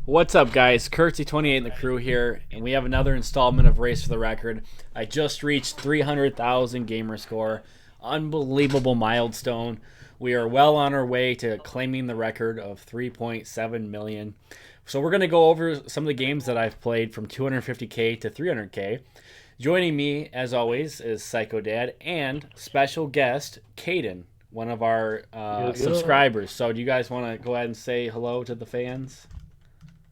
What's up, guys? Curtsy28 and the crew here, and we have another installment of Race for the Record. I just reached 300,000 Gamerscore. Unbelievable milestone. We are well on our way to claiming the record of 3.7 million. So we're going to go over some of the games that I've played from 250k to 300k. Joining me, as always, is Psycho Dad and special guest Caden, one of our Yo, yo. subscribers. So do you guys want to go ahead and say hello to the fans?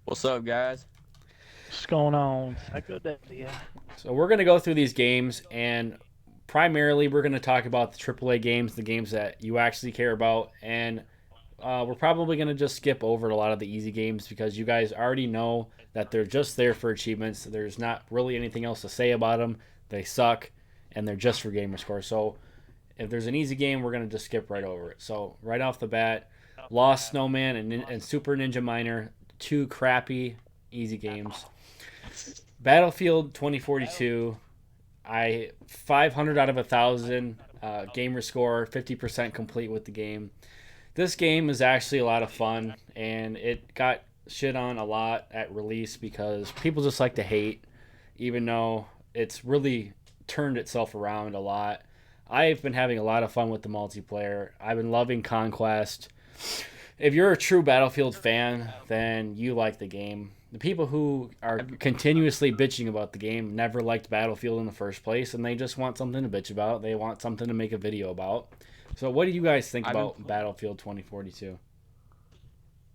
What's up, guys? What's going on? Psycho Daddy. Yeah. So we're going to go through these games, and primarily we're going to talk about the AAA games, the games that you actually care about, and we're probably going to just skip over a lot of the easy games because you guys already know that they're just there for achievements. There's not really anything else to say about them. They suck, and they're just for Gamerscore. So if there's an easy game, we're going to just skip right over it. So right off the bat, Lost Snowman and Super Ninja Miner, two crappy easy games. Battlefield 2042, I 500 out of 1,000 gamer score, 50% complete with the game. This game is actually a lot of fun, and it got shit on a lot at release because people just like to hate, even though it's really turned itself around a lot. I've been having a lot of fun with the multiplayer. I've been loving Conquest. If you're a true Battlefield fan, then you like the game. The people who are continuously bitching about the game never liked Battlefield in the first place, and they just want something to bitch about. They want something to make a video about. So, what do you guys think I've been about Battlefield 2042?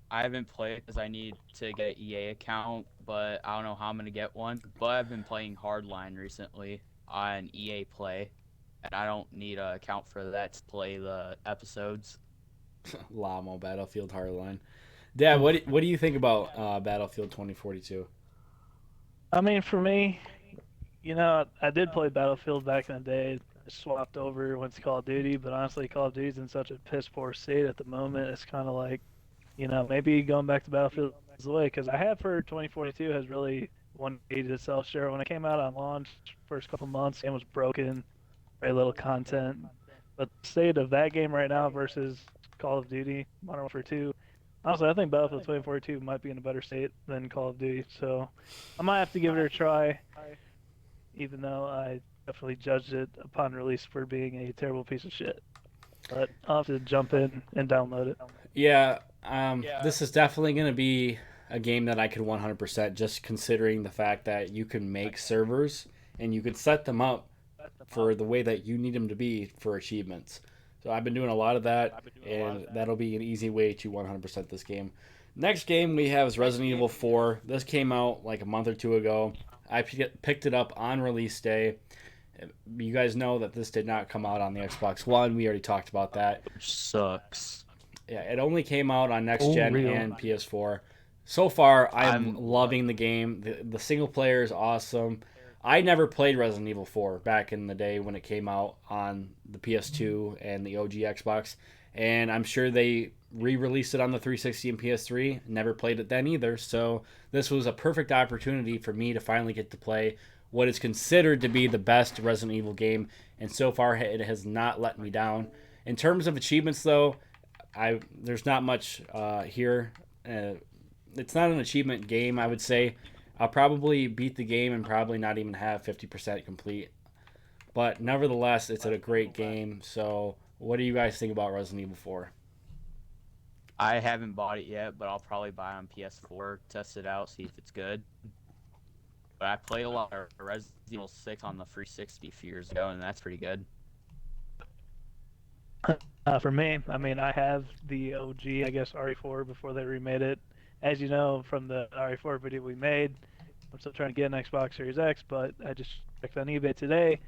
I haven't played because I need to get an EA account, but I don't know how I'm gonna get one. But I've been playing Hardline recently on EA Play, and I don't need an account for that to play the episodes. Lamo, Battlefield Hardline. Dad, what do you think about Battlefield 2042? I mean, for me, I did play Battlefield back in the day. I swapped over, went to Call of Duty, but honestly, Call of Duty's in such a piss poor state at the moment. It's kind of like, maybe going back to Battlefield is the way, because I have heard 2042 has really 180 itself. Sure, when it came out on launch, first couple months, it was broken, very little content. But the state of that game right now versus Call of Duty, Modern Warfare 2, honestly, I think Battlefield 2042 might be in a better state than Call of Duty, so I might have to give it a try, even though I definitely judged it upon release for being a terrible piece of shit. But I'll have to jump in and download it. Yeah, this is definitely going to be a game that I could 100% just considering the fact that you can make servers and you could set them up for the way that you need them to be for achievements. So I've been doing a lot of that, and that'll be an easy way to 100% this game. Next game we have is Resident Evil 4. This came out like a month or two ago. I picked it up on release day. You guys know that this did not come out on the Xbox One. We already talked about that. Which sucks. Yeah, it only came out on next Oh, gen real. and PS4. So far, I'm I'm loving the game. The single player is awesome. I never played Resident Evil 4 back in the day when it came out on the PS2 and the OG Xbox, and I'm sure they re-released it on the 360 and PS3. Never played it then either, so this was a perfect opportunity for me to finally get to play what is considered to be the best Resident Evil game, and so far it has not let me down. In terms of achievements, though, there's not much here. It's not an achievement game, I would say. I'll probably beat the game and probably not even have 50% complete. But nevertheless, it's a great game. So, what do you guys think about Resident Evil 4? I haven't bought it yet, but I'll probably buy it on PS4, test it out, see if it's good. But I played a lot of Resident Evil 6 on the 360 a few years ago, and that's pretty good. For me, I mean, I have the OG, I guess, RE4 before they remade it. As you know from the RE4 video we made, I'm still trying to get an Xbox Series X, but I just checked on eBay today,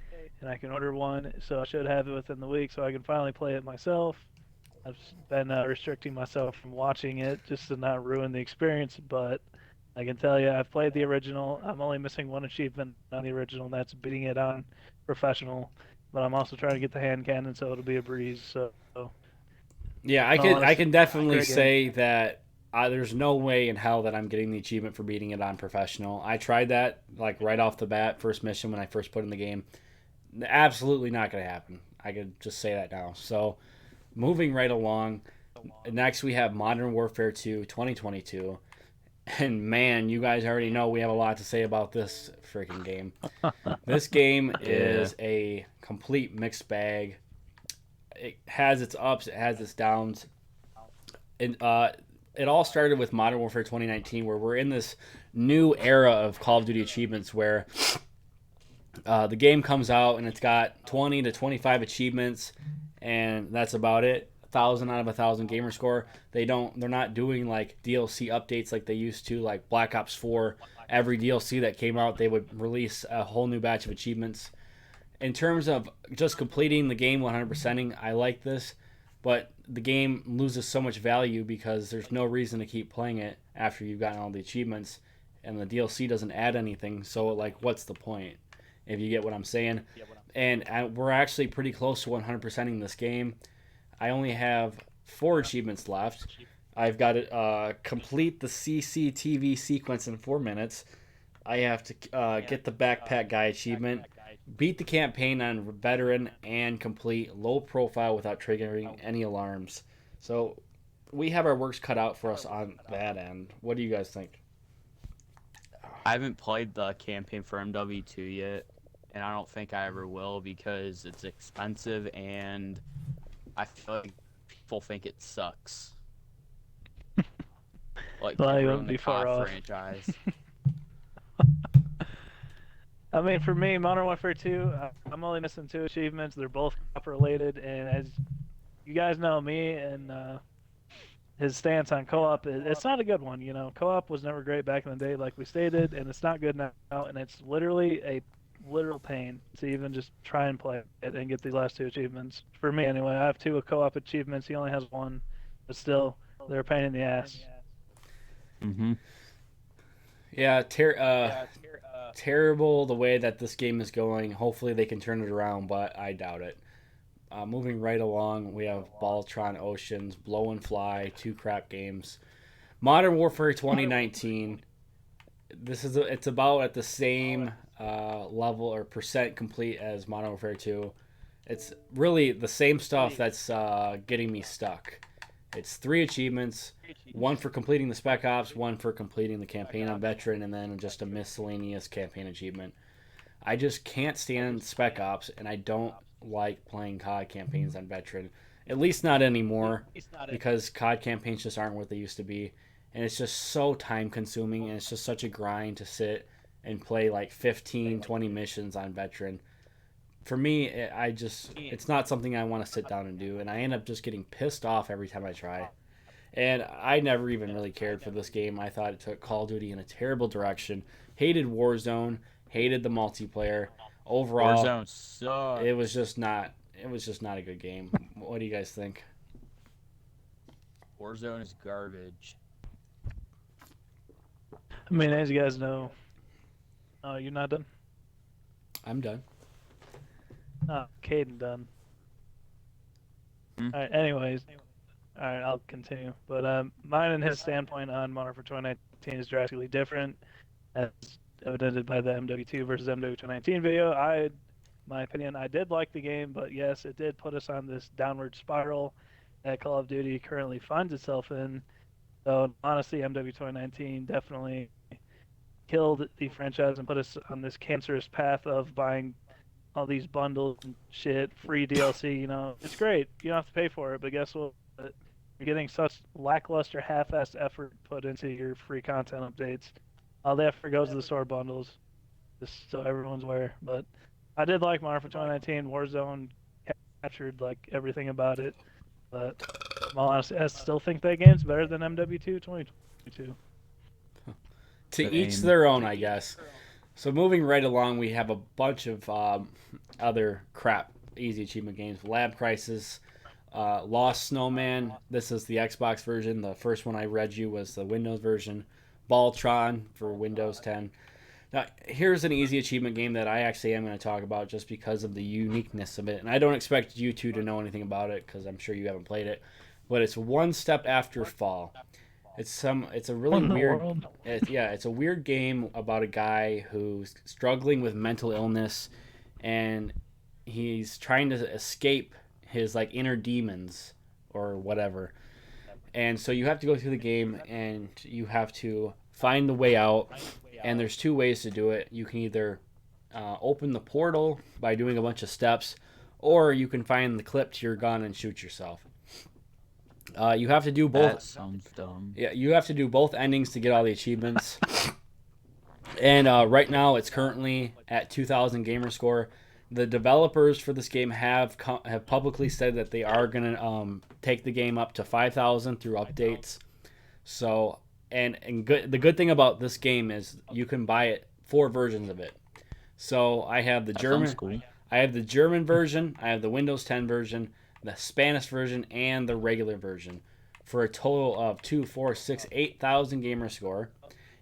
and I can order one, so I should have it within the week, so I can finally play it myself. I've been restricting myself from watching it just to not ruin the experience, but I can tell you, I've played the original. I'm only missing one achievement on the original, and that's beating it on professional. But I'm also trying to get the hand cannon, so it'll be a breeze. So, Yeah, in all I can honesty, definitely great game. say that there's no way in hell that I'm getting the achievement for beating it on professional. I tried that like right off the bat, first mission when I first put in the game. Absolutely not going to happen. I could just say that now. So, moving right along, next we have Modern Warfare 2 2022. And man, you guys already know we have a lot to say about this freaking game. This game Yeah. is a complete mixed bag. It has its ups, it has its downs. And it all started with Modern Warfare 2019, where we're in this new era of Call of Duty achievements where the game comes out and it's got 20 to 25 achievements, and that's about it. 1,000 out of 1,000 gamer score. They're not doing like DLC updates like they used to, like Black Ops 4. Every DLC that came out, they would release a whole new batch of achievements. In terms of just completing the game 100%ing, I like this, but the game loses so much value because there's no reason to keep playing it after you've gotten all the achievements, and the DLC doesn't add anything. So like, what's the point? If you get what I'm saying. And we're actually pretty close to 100%ing this game. I only have 4 achievements left. I've got to complete the CCTV sequence in 4 minutes. I have to get the backpack guy achievement, beat the campaign on veteran, and complete low profile without triggering any alarms. So we have our works cut out for us on that end. What do you guys think? I haven't played the campaign for MW2 yet, and I don't think I ever will because it's expensive and I feel like people think it sucks. Like, Well, could you ruin wouldn't the be far COD off. franchise. I mean, for me, Modern Warfare 2, I'm only missing 2 achievements. They're both co-op related, and as you guys know, me and his stance on co-op, it's not a good one. You know, co-op was never great back in the day, like we stated, and it's not good now. And it's literally a literal pain to even just try and play it and get these last 2 achievements. For me, anyway, I have 2 co-op achievements. He only has 1, but still, they're a pain in the ass. Mm-hmm. Yeah, terrible the way that this game is going. Hopefully they can turn it around, but I doubt it. Moving right along, we have Baltron Oceans, Blow and Fly, 2 crap games. Modern Warfare 2019. It's about at the same level or percent complete as Modern Warfare 2. It's really the same stuff that's getting me stuck. It's 3 achievements, 1 for completing the Spec Ops, 1 for completing the campaign on Veteran, and then just a miscellaneous campaign achievement. I just can't stand Spec Ops, and I don't like playing COD campaigns on Veteran. At least not anymore, because COD campaigns just aren't what they used to be. And it's just so time consuming, and it's just such a grind to sit and play like 15, 20 missions on Veteran. For me, it's not something I want to sit down and do, and I end up just getting pissed off every time I try. And I never even really cared for this game. I thought it took Call of Duty in a terrible direction. Hated Warzone, hated the multiplayer. Overall, Warzone sucks. it was just not a good game. What do you guys think? Warzone is garbage. I mean, as you guys know, oh, you're not done? I'm done. Oh, Caden done. Hmm? All right, anyways. All right, I'll continue. But mine and his standpoint on Modern Warfare 2019 is drastically different, as evidenced by the MW2 versus MW 2019 video. My opinion, I did like the game, but yes, it did put us on this downward spiral that Call of Duty currently finds itself in. So honestly, MW 2019 definitely killed the franchise and put us on this cancerous path of buying all these bundles and shit, free DLC. You know, it's great. You don't have to pay for it, but guess what? You're getting such lackluster, half-assed effort put into your free content updates. All the effort goes to the store bundles, just so everyone's aware. But I did like Modern Warfare 2019. Warzone captured like everything about it. But in all honesty, I still think that game's better than MW2 2022. To each Same. their own, I guess. So moving right along, we have a bunch of other crap easy achievement games. Lab Crisis, Lost Snowman. This is the Xbox version. The first one I read you was the Windows version. Baltron for Windows 10. Now, here's an easy achievement game that I actually am going to talk about just because of the uniqueness of it. And I don't expect you two to know anything about it because I'm sure you haven't played it. But it's One Step After Fall. It's a really What in the weird world? it's a weird game about a guy who's struggling with mental illness, and he's trying to escape his like inner demons or whatever. And so you have to go through the game and you have to find the way out. And there's two ways to do it. You can either open the portal by doing a bunch of steps, or you can find the clip to your gun and shoot yourself. You have to do both. That sounds dumb. Yeah, you have to do both endings to get all the achievements. And right now, it's currently at 2,000 Gamerscore. The developers for this game have publicly said that they are gonna take the game up to 5,000 through updates. So, the good thing about this game is you can buy it 4 versions of it. So I have the German, Cool. I have the German version, I have the Windows 10 version, the Spanish version, and the regular version, for a total of 2, 4, 6, 8,000 Gamerscore.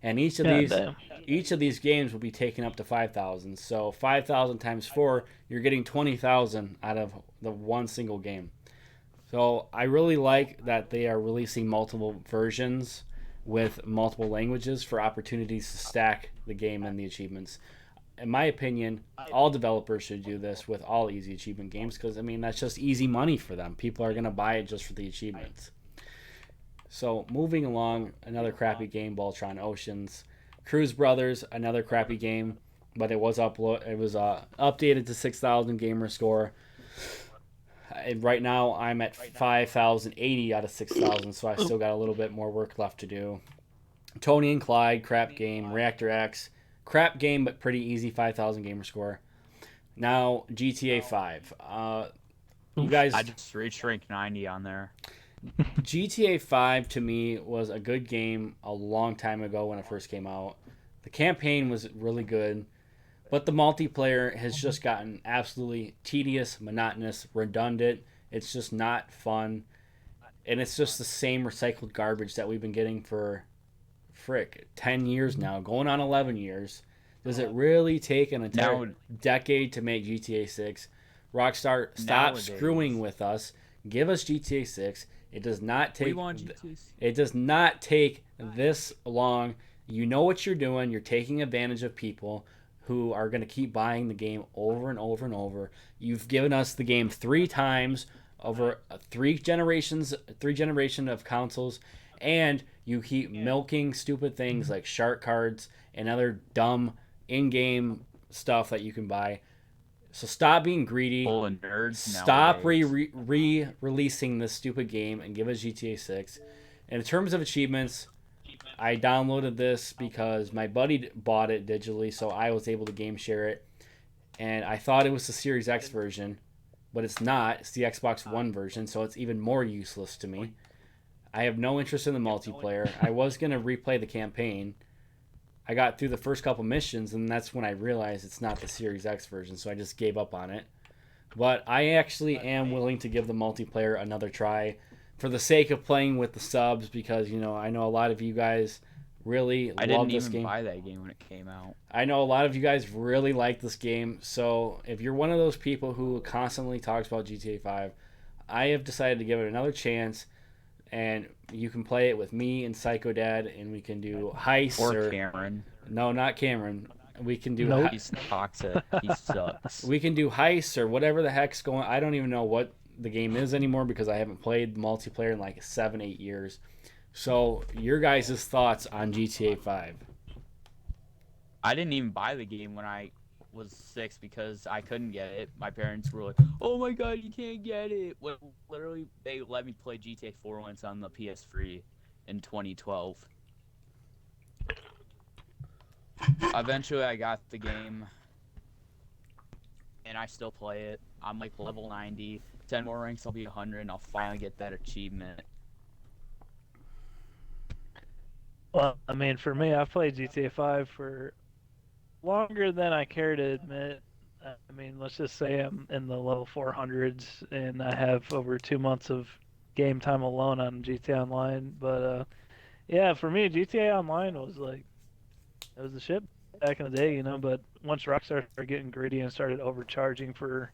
And each of these games will be taken up to 5,000. So 5,000 times 4, you're getting 20,000 out of the one single game. So I really like that they are releasing multiple versions with multiple languages for opportunities to stack the game and the achievements. In my opinion, all developers should do this with all easy achievement games, because I mean that's just easy money for them. People are going to buy it just for the achievements. So moving along, another crappy game, Voltron Oceans. Cruise Brothers, another crappy game, but it was updated to 6,000 Gamerscore. And right now I'm at 5,080 out of 6,000, so I still got a little bit more work left to do. Tony and Clyde, crap game. Reactor X, crap game but pretty easy, 5,000 Gamerscore. Now GTA 5. You guys, I just reached rank 90 on there. GTA 5 to me was a good game a long time ago when it first came out. The campaign was really good, but the multiplayer has just gotten absolutely tedious, monotonous, redundant. It's just not fun, and it's just the same recycled garbage that we've been getting for 10 years now, going on 11 years. Does it really take an entire decade to make GTA 6? Rockstar, stop screwing with us. Give us GTA 6. It does not take. It does not take this long. You know what you're doing. You're taking advantage of people who are going to keep buying the game over and over and over. You've given us the game 3 times over 3 generations of consoles, and you keep milking stupid things like shark cards and other dumb in-game stuff that you can buy. So stop being greedy. Full of nerds Stop nowadays. releasing this stupid game and give us GTA 6. And in terms of achievements, I downloaded this because my buddy bought it digitally, so I was able to game share it. And I thought it was the Series X version, but it's not. It's the Xbox One version, so it's even more useless to me. I have no interest in the multiplayer. I was going to replay the campaign. I got through the first couple missions, and that's when I realized it's not the Series X version, so I just gave up on it. But I actually am willing to give the multiplayer another try for the sake of playing with the subs, because, you know, I know a lot of you guys really love this game. I didn't even buy that game when it came out. I know a lot of you guys really like this game, so if you're one of those people who constantly talks about GTA 5, I have decided to give it another chance. And you can play it with me and Psycho Dad, and we can do heists. Or Cameron. No, not Cameron. We can do. He's toxic. He sucks. We can do heists or whatever the heck's going. I don't even know what the game is anymore because I haven't played multiplayer in like 7-8 years. So your guys' thoughts on GTA 5? I didn't even buy the game when I was 6 because I couldn't get it. My parents were like, "Oh my god, you can't get it." Well, literally, they let me play GTA 4 once on the PS3 in 2012. Eventually, I got the game, and I still play it. I'm like level 90. 10 more ranks, I'll be 100, and I'll finally get that achievement. Well, I mean, for me, I've played GTA 5 for longer than I care to admit. I mean, let's just say I'm in the low 400s, and I have over 2 months of game time alone on GTA Online. But yeah, for me, GTA Online was like, it was the shit back in the day, you know. But once Rockstar started getting greedy and started overcharging for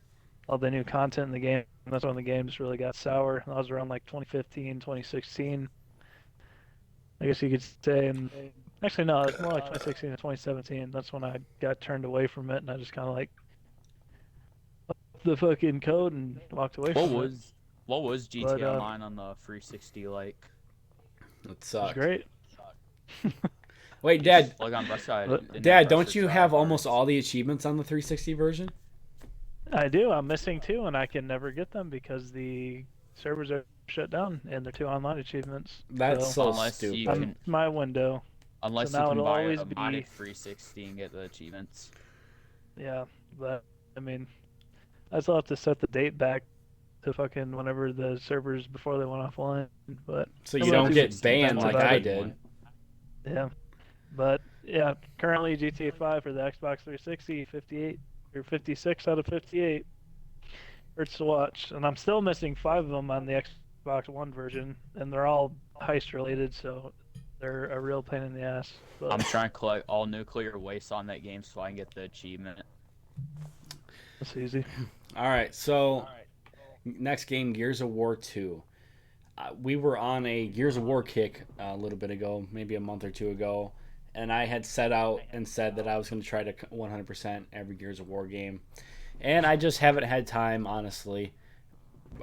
all the new content in the game, that's when the games really got sour. That was around like 2015, 2016. I guess you could say, and actually no, it's more like 2016 and 2017. That's when I got turned away from it, and I just kind of like upped the fucking code and walked away from it. What was GTA Online on the 360 like? It It was sucked. great. Wait, Just Dad, like on Russia, I But didn't have Dad, Russia don't you try have hard. almost all the achievements on the 360 version? I do. I'm missing two, and I can never get them because the servers are shut down and they're two online achievements. That's So so Unless you stupid. I'm can, my window. So unless you now can it'll buy always a modded be 360 and get the achievements. yeah. But I mean, I still have to set the date back to fucking whenever the servers before they went offline. But So I'm you not don't too 360 get is banned bent like about I it. 2021. did. Yeah. But yeah, currently GTA 5 for the Xbox 360, 58 or 56 out of 58. Hurts to watch, and I'm still missing five of them on the Xbox One version, and they're all heist related, so they're a real pain in the ass. But I'm trying to collect all nuclear waste on that game so I can get the achievement. it's easy. All right, so next game, Gears of War 2. We were on a Gears of War kick a little bit ago, maybe a month or two ago, and I had set out and said that I was going to try to 100% every Gears of War game. And I just haven't had time, honestly.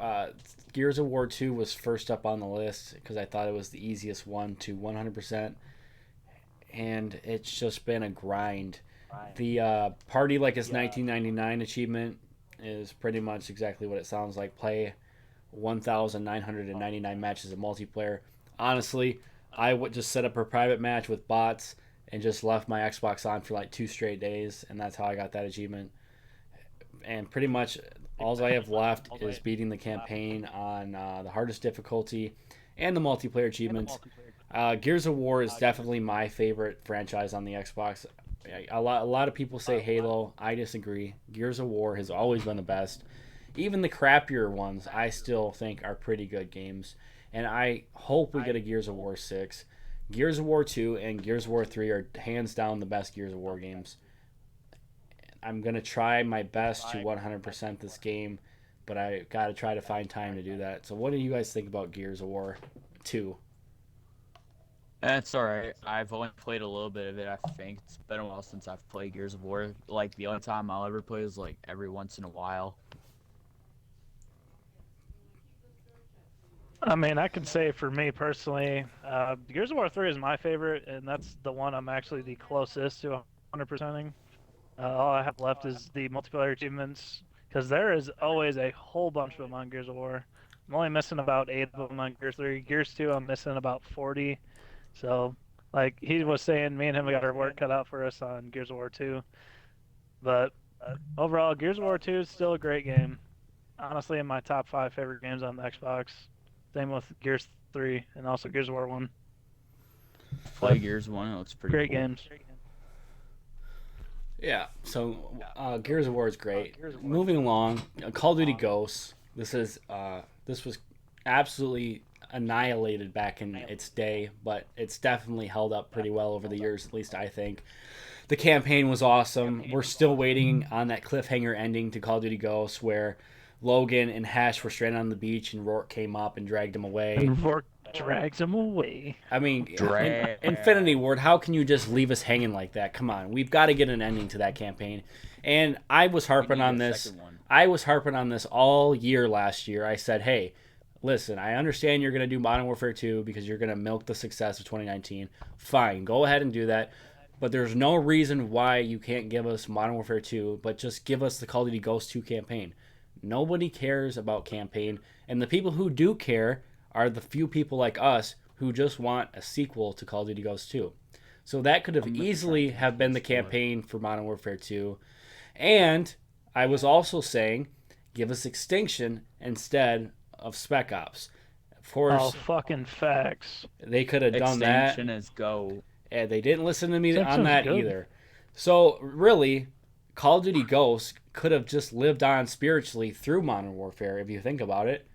Uh, Gears of War 2 was first up on the list because I thought it was the easiest one to 100%. And it's just been a grind. The Party Like It's 1999 achievement is pretty much exactly what it sounds like. Play 1,999 matches of multiplayer. Honestly, I would just set up a private match with bots and just left my Xbox on for like 2 straight days, and that's how I got that achievement. And pretty much all I have left is beating the campaign on the hardest difficulty and the multiplayer achievements. Gears of War is definitely my favorite franchise on the Xbox. A lot of people say Halo. I disagree. Gears of War has always been the best. Even the crappier ones, I still think are pretty good games. And I hope we get a Gears of War 6. Gears of War 2 and Gears of War 3 are hands down the best Gears of War games. I'm going to try my best to 100% this game, but I got to try to find time to do that. So, what do you guys think about Gears of War 2? That's alright. I've only played a little bit of it, I think. It's been a while since I've played Gears of War. Like, the only time I'll ever play is, like, every once in a while. I mean, I can say for me personally, Gears of War 3 is my favorite, and that's the one I'm actually the closest to 100%ing. All I have left is the multiplayer achievements, because there is always a whole bunch of them on Gears of War. I'm only missing about 8 of them on Gears 3. Gears 2, I'm missing about 40. So, like he was saying, me and him got our work cut out for us on Gears of War 2. But overall, Gears of War 2 is still a great game. Honestly, in my top 5 favorite games on the Xbox. Same with Gears 3 and also Gears of War 1. Play Gears 1, it looks pretty Great cool. games. Yeah, so Gears of War is great. Moving along, Call of Duty Ghosts. This was absolutely annihilated back in its day, but it's definitely held up pretty well over the years. At least I think. The campaign was awesome. We're still waiting on that cliffhanger ending to Call of Duty Ghosts, where Logan and Hesh were stranded on the beach, and Rourke came up and dragged him away. And Rourke drags him away. I mean, Drag. Infinity Ward, how can you just leave us hanging like that? Come on, we've got to get an ending to that campaign. And I was harping on this. I was harping on this all year last year. I said, hey, listen, I understand you're going to do Modern Warfare 2 because you're going to milk the success of 2019. Fine, go ahead and do that. But there's no reason why you can't give us Modern Warfare 2, but just give us the Call of Duty Ghosts 2 campaign. Nobody cares about campaign, and the people who do care are the few people like us who just want a sequel to Call of Duty Ghosts 2. So that could have easily have been the campaign for Modern Warfare 2. And I was also saying, give us Extinction instead of Spec Ops. Of course, Oh, fucking facts. they could have done that. Extinction is go. And they didn't listen to me on Extinction's that good. either. So really, Call of Duty Ghosts could have just lived on spiritually through Modern Warfare if you think about it,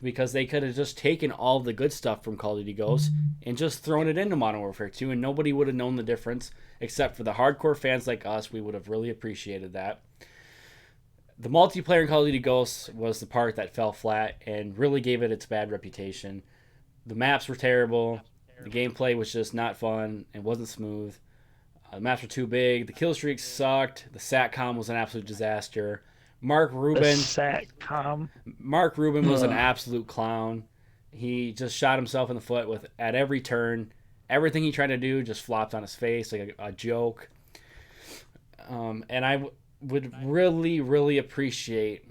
because they could have just taken all the good stuff from Call of Duty Ghosts and just thrown it into Modern Warfare 2, and nobody would have known the difference except for the hardcore fans like us. We would have really appreciated that. The multiplayer in Call of Duty Ghosts was the part that fell flat and really gave it its bad reputation. The maps were terrible. The gameplay was just not fun. It wasn't smooth. The maps were too big. The kill streak sucked. The SATCOM was an absolute disaster. Mark The Rubin SATCOM. was an Ugh. absolute clown. He just shot himself in the foot with at every turn, everything he tried to do just flopped on his face like a joke. And I would really, really appreciate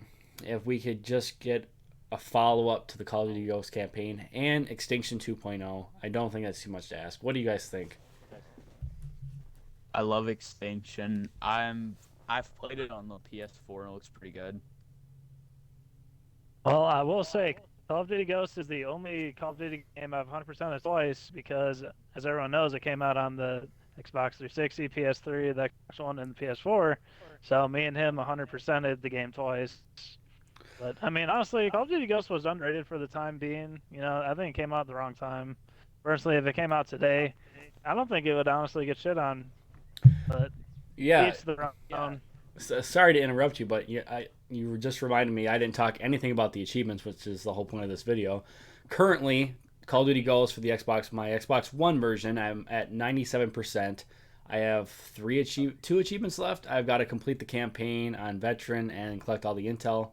if we could just get a follow up to the Call of Duty Ghosts campaign and Extinction 2.0. I don't think that's too much to ask. What do you guys think? I love Extinction. I've played it on the PS4 and it looks pretty good. Well, I will say, Call of Duty Ghosts is the only Call of Duty game I've 100% of twice because, as everyone knows, it came out on the Xbox 360, PS3, the Xbox One, and the PS4. So me and him 100%ed the game twice. But I mean, honestly, Call of Duty Ghosts was underrated for the time being. You know, I think it came out at the wrong time. Personally, if it came out today, I don't think it would honestly get shit on. But Yeah, each their own. sorry to interrupt you, but you were just reminding me I didn't talk anything about the achievements, which is the whole point of this video. Currently, Call of Duty Ghosts for the Xbox, my Xbox One version, I'm at 97%. I have two achievements left. I've got to complete the campaign on Veteran and collect all the intel.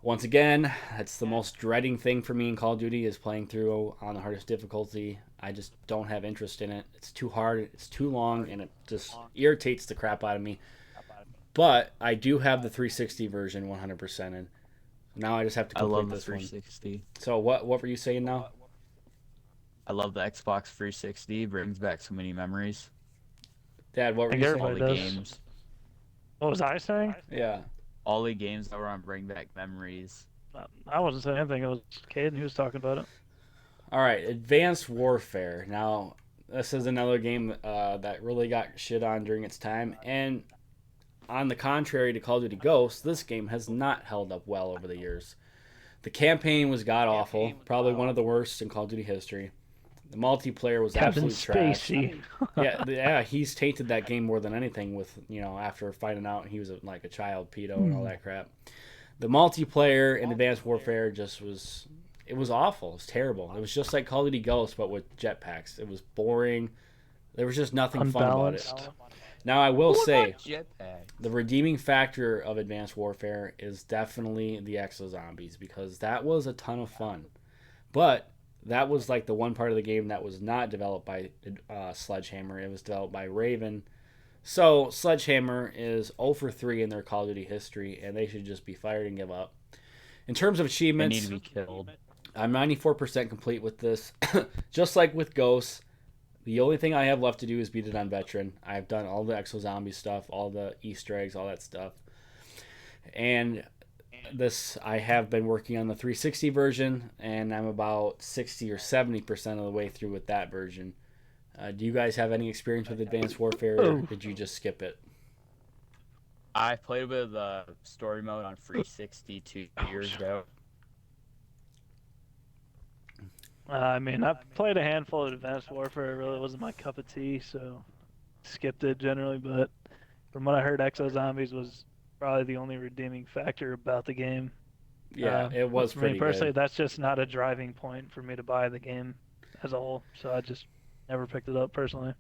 Once again, that's the most dreading thing for me in Call of Duty is playing through on the hardest difficulty. I just don't have interest in it. It's too hard, it's too long, and it just irritates the crap out of me. But I do have the 360 version 100%, and now I just have to I complete love the this one. 360. So what were you saying now? I love the Xbox 360. Brings back so many memories. Dad, what were I you think saying? All everybody the does. games. What was I saying? Yeah. All the games that were on Bring Back Memories. I wasn't saying anything. It was Caden who was talking about it. All right, Advanced Warfare. Now, this is another game that really got shit on during its time, and on the contrary to Call of Duty Ghosts, this game has not held up well over the years. The campaign was god awful, probably one of the worst in Call of Duty history. The multiplayer was Captain absolute trash. Spacey. Yeah, he's tainted that game more than anything with, after finding out he was like a child pedo and all that crap. The multiplayer in Advanced Warfare it was awful. It was terrible. It was just like Call of Duty Ghosts, but with jetpacks. It was boring. There was just nothing fun about it. Unbalanced. Now, I will say, Jetpack. the redeeming factor of Advanced Warfare is definitely the Exo Zombies, because that was a ton of fun. But that was like the one part of the game that was not developed by Sledgehammer. It was developed by Raven. So Sledgehammer is 0 for 3 in their Call of Duty history, and they should just be fired and give up. In terms of They achievements, need to be killed. I'm 94% complete with this. Just like with Ghosts, the only thing I have left to do is beat it on Veteran. I've done all the Exo Zombie stuff, all the Easter eggs, all that stuff. And I have been working on the 360 version, and I'm about 60 or 70% of the way through with that version. Do you guys have any experience with Advanced Warfare, or did you just skip it? I played a bit of the story mode on 360 2 years ago. I mean, I played a handful of Advanced Warfare. It really wasn't my cup of tea, so skipped it generally. But from what I heard, Exo Zombies was probably the only redeeming factor about the game. Yeah, it was for pretty me personally, good. that's just not a driving point for me to buy the game as a whole. So I just never picked it up personally.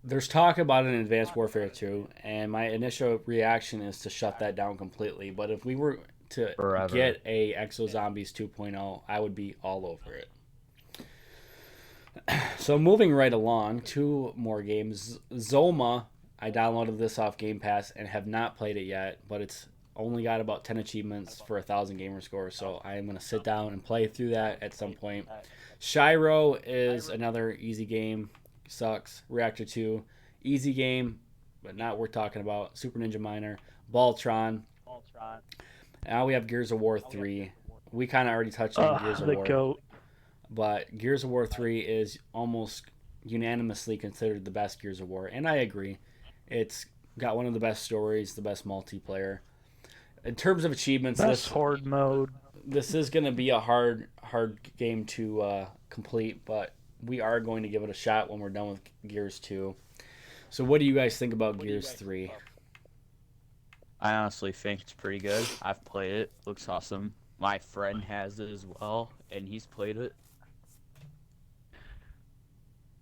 There's talk about an Advanced Warfare 2, and my initial reaction is to shut that down completely. But if we were to Forever. get a Exo Zombies 2.0, I would be all over it. So moving right along, two more games. Zoma, I downloaded this off Game Pass and have not played it yet, but it's only got about 10 achievements for 1,000 Gamerscore, so I am going to sit down and play through that at some point. Shiro is another easy game. Sucks. Reactor 2, easy game, but not worth talking about. Super Ninja Miner, Baltron. Now we have Gears of War 3. We kind of already touched on Gears of The War. GOAT. But Gears of War 3 is almost unanimously considered the best Gears of War, and I agree. It's got one of the best stories, the best multiplayer. In terms of achievements, Best horde mode. this is going to be a hard game to complete, but we are going to give it a shot when we're done with Gears 2. So what do you guys think about Gears 3? I honestly think it's pretty good. I've played it. Looks awesome. My friend has it as well, and he's played it.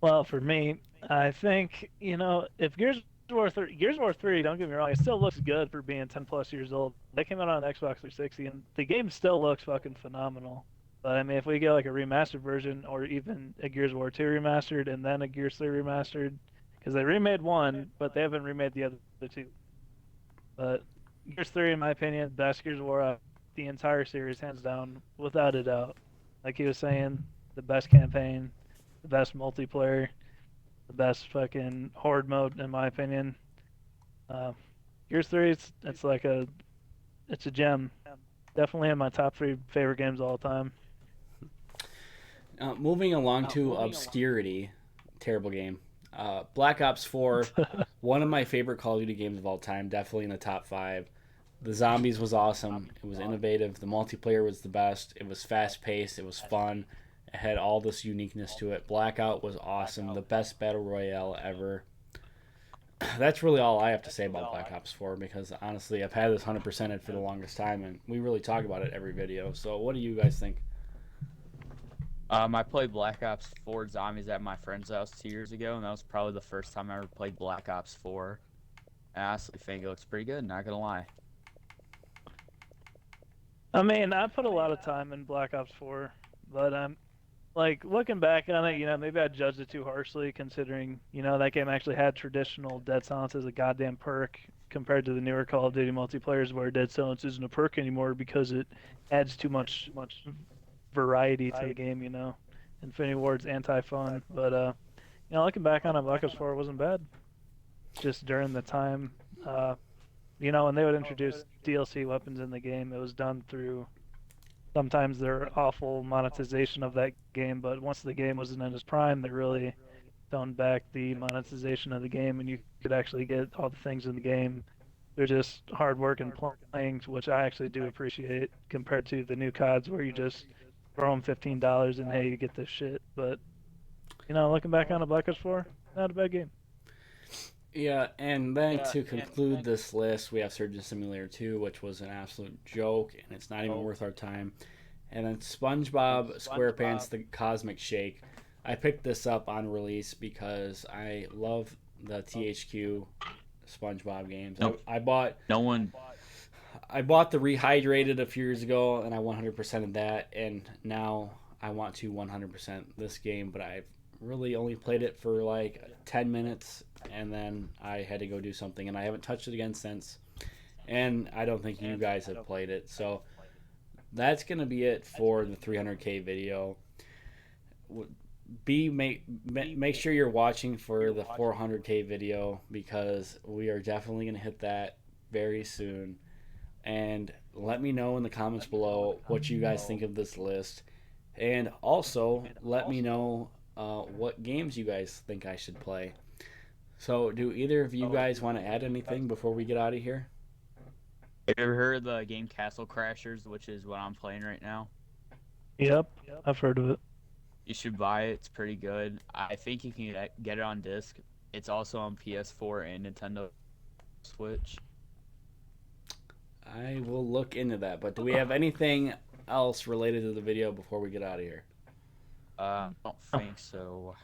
Well, for me, I think, if Gears of War 3, don't get me wrong, it still looks good for being 10 plus years old. They came out on Xbox 360, and the game still looks fucking phenomenal. But I mean, if we get like a remastered version or even a Gears of War 2 remastered and then a Gears 3 remastered, because they remade one, but they haven't remade the other two. But Gears 3, in my opinion, best Gears of War out of the entire series, hands down, without a doubt. Like he was saying, the best campaign, the best multiplayer, the best fucking horde mode, in my opinion. Uh, Gears 3, it's a gem. Definitely in my top three favorite games of all time. Moving along to obscurity, terrible game. Black Ops 4, one of my favorite Call of Duty games of all time, definitely in the top five. The zombies was awesome. It was innovative. The multiplayer was the best. It was fast paced. It was fun. It had all this uniqueness to it. Blackout was awesome. The best battle royale ever. That's really all I have to say about Black Ops 4 because honestly, I've had this 100%ed for the longest time and we really talk about it every video. So, what do you guys think? I played Black Ops 4 Zombies at my friend's house 2 years ago, and that was probably the first time I ever played Black Ops 4. I honestly think it looks pretty good, not gonna lie. I mean, I put a lot of time in Black Ops 4, but like looking back on it, maybe I judged it too harshly considering, that game actually had traditional dead silence as a goddamn perk compared to the newer Call of Duty multiplayers where dead silence isn't a perk anymore because it adds too much variety to the game. Infinity Ward's anti-fun, but looking back on it, Black Ops 4 wasn't bad. Just during the time, when they would introduce DLC weapons in the game, it was done through sometimes their awful monetization of that game, but once the game was in its prime, they really toned back the monetization of the game, and you could actually get all the things in the game. They're just hard work and playing, which I actually do appreciate compared to the new CODs where you just throw them $15 and hey, you get this shit. But looking back on a Black Ops 4, not a bad game. Yeah, and then to conclude this list, we have Surgeon Simulator 2, which was an absolute joke, and it's not even worth our time. And then SpongeBob SquarePants The Cosmic Shake. I picked this up on release because I love the THQ SpongeBob games. Nope. I bought No one. I bought the Rehydrated a few years ago, and I 100%ed that, and now I want to 100% this game, but I've really only played it for like 10 minutes, and then I had to go do something, and I haven't touched it again since, and I don't think you guys have played it, so that's going to be it for the 300K video. Make sure you're watching for the 400K video because we are definitely going to hit that very soon. And let me know in the comments below what you guys think of this list. And also, let me know what games you guys think I should play. So, do either of you guys want to add anything before we get out of here? Have you ever heard of the game Castle Crashers, which is what I'm playing right now? Yep, I've heard of it. You should buy it. It's pretty good. I think you can get it on disc. It's also on PS4 and Nintendo Switch. I will look into that. But do we have anything else related to the video before we get out of here? I don't think so.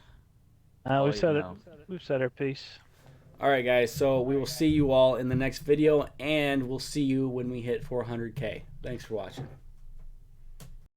We've said it. We've said our piece. All right, guys. So we will see you all in the next video, and we'll see you when we hit 400K. Thanks for watching.